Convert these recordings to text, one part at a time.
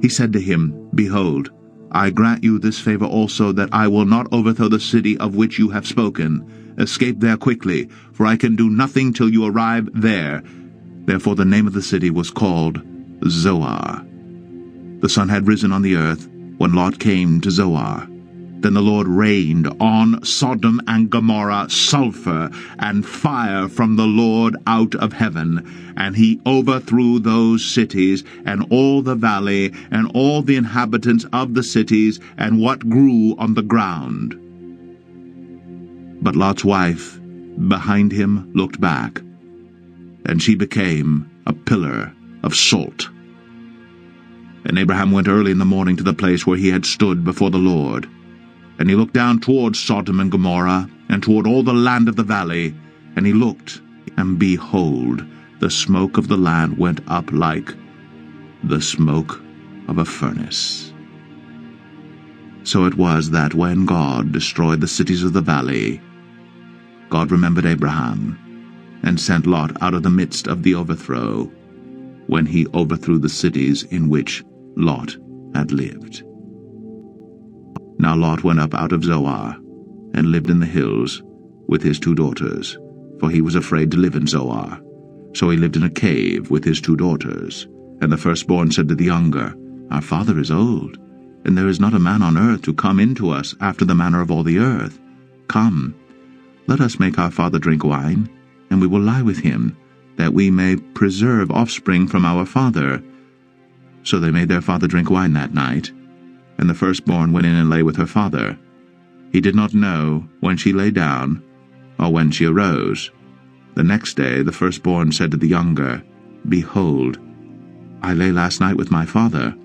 He said to him, Behold, I grant you this favor also, that I will not overthrow the city of which you have spoken. Escape there quickly, for I can do nothing till you arrive there. Therefore the name of the city was called Zoar. The sun had risen on the earth when Lot came to Zoar. Then the Lord rained on Sodom and Gomorrah sulfur and fire from the Lord out of heaven, and he overthrew those cities, and all the valley, and all the inhabitants of the cities, and what grew on the ground. But Lot's wife behind him looked back, and she became a pillar of salt. And Abraham went early in the morning to the place where he had stood before the Lord. And he looked down toward Sodom and Gomorrah, and toward all the land of the valley. And he looked, and behold, the smoke of the land went up like the smoke of a furnace. So it was that when God destroyed the cities of the valley, God remembered Abraham, and sent Lot out of the midst of the overthrow, when he overthrew the cities in which Lot had lived. Now Lot went up out of Zoar, and lived in the hills with his 2 daughters, for he was afraid to live in Zoar. So he lived in a cave with his 2 daughters. And the firstborn said to the younger, Our father is old, and there is not a man on earth to come in to us after the manner of all the earth. Come, let us make our father drink wine, and we will lie with him, that we may preserve offspring from our father. So they made their father drink wine that night. And the firstborn went in and lay with her father. He did not know when she lay down, or when she arose. The next day the firstborn said to the younger, Behold, I lay last night with my father.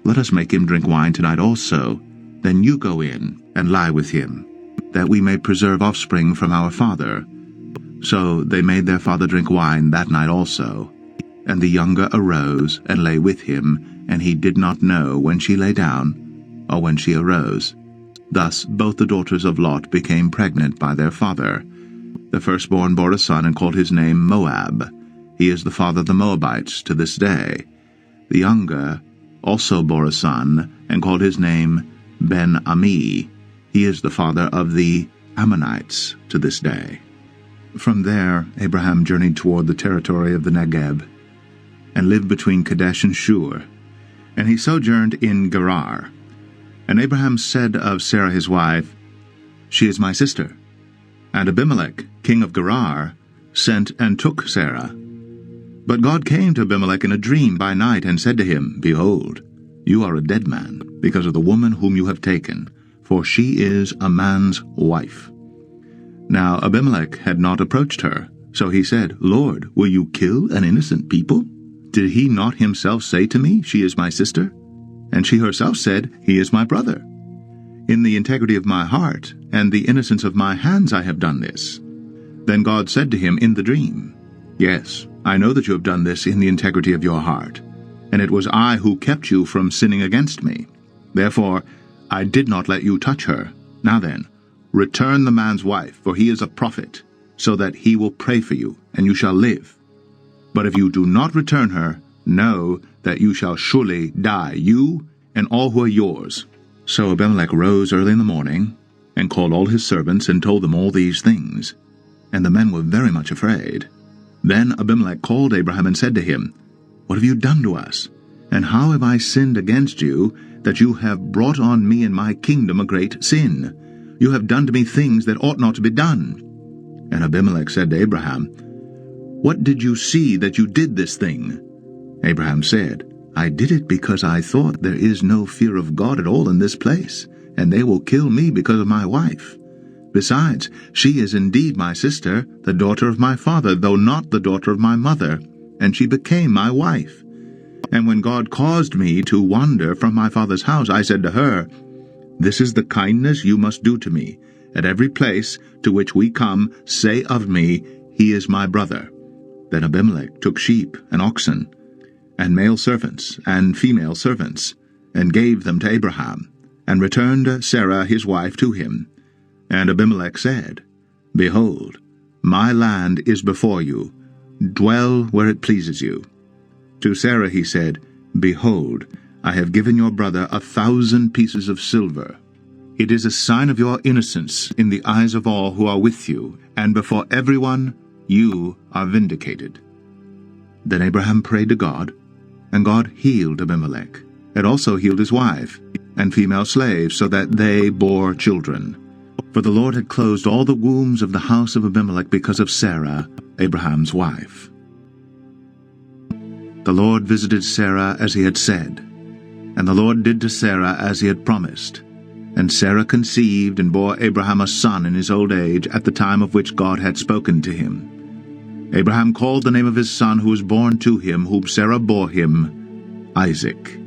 Let us make him drink wine tonight also. Then you go in and lie with him, that we may preserve offspring from our father. So they made their father drink wine that night also. And the younger arose and lay with him, and he did not know when she lay down, or when she arose. Thus both the daughters of Lot became pregnant by their father. The firstborn bore a son, and called his name Moab. He is the father of the Moabites to this day. The younger also bore a son, and called his name Ben-Ami. He is the father of the Ammonites to this day. From there Abraham journeyed toward the territory of the Negeb, and lived between Kadesh and Shur. And he sojourned in Gerar. And Abraham said of Sarah his wife, She is my sister. And Abimelech, king of Gerar, sent and took Sarah. But God came to Abimelech in a dream by night, and said to him, Behold, you are a dead man, because of the woman whom you have taken, for she is a man's wife. Now Abimelech had not approached her, so he said, Lord, will you kill an innocent people? Did he not himself say to me, She is my sister? And she herself said, He is my brother. In the integrity of my heart and the innocence of my hands I have done this. Then God said to him in the dream, Yes, I know that you have done this in the integrity of your heart, and it was I who kept you from sinning against me. Therefore I did not let you touch her. Now then, return the man's wife, for he is a prophet, so that he will pray for you, and you shall live. But if you do not return her, know that you shall surely die, you and all who are yours. So Abimelech rose early in the morning, and called all his servants, and told them all these things. And the men were very much afraid. Then Abimelech called Abraham, and said to him, What have you done to us? And how have I sinned against you, that you have brought on me and my kingdom a great sin? You have done to me things that ought not to be done. And Abimelech said to Abraham, What did you see that you did this thing? Abraham said, I did it because I thought there is no fear of God at all in this place, and they will kill me because of my wife. Besides, she is indeed my sister, the daughter of my father, though not the daughter of my mother, and she became my wife. And when God caused me to wander from my father's house, I said to her, This is the kindness you must do to me. At every place to which we come, say of me, He is my brother. Then Abimelech took sheep and oxen, and male servants and female servants, and gave them to Abraham, and returned Sarah his wife to him. And Abimelech said, Behold, my land is before you. Dwell where it pleases you. To Sarah he said, Behold, I have given your brother 1,000 pieces of silver. It is a sign of your innocence in the eyes of all who are with you, and before everyone you are vindicated." Then Abraham prayed to God, and God healed Abimelech, and also healed his wife and female slaves, so that they bore children. For the Lord had closed all the wombs of the house of Abimelech because of Sarah, Abraham's wife. The Lord visited Sarah as he had said, and the Lord did to Sarah as he had promised. And Sarah conceived and bore Abraham a son in his old age, at the time of which God had spoken to him. Abraham called the name of his son who was born to him, whom Sarah bore him, Isaac.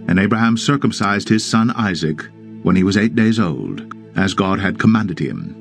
And Abraham circumcised his son Isaac when he was 8 days old, as God had commanded him.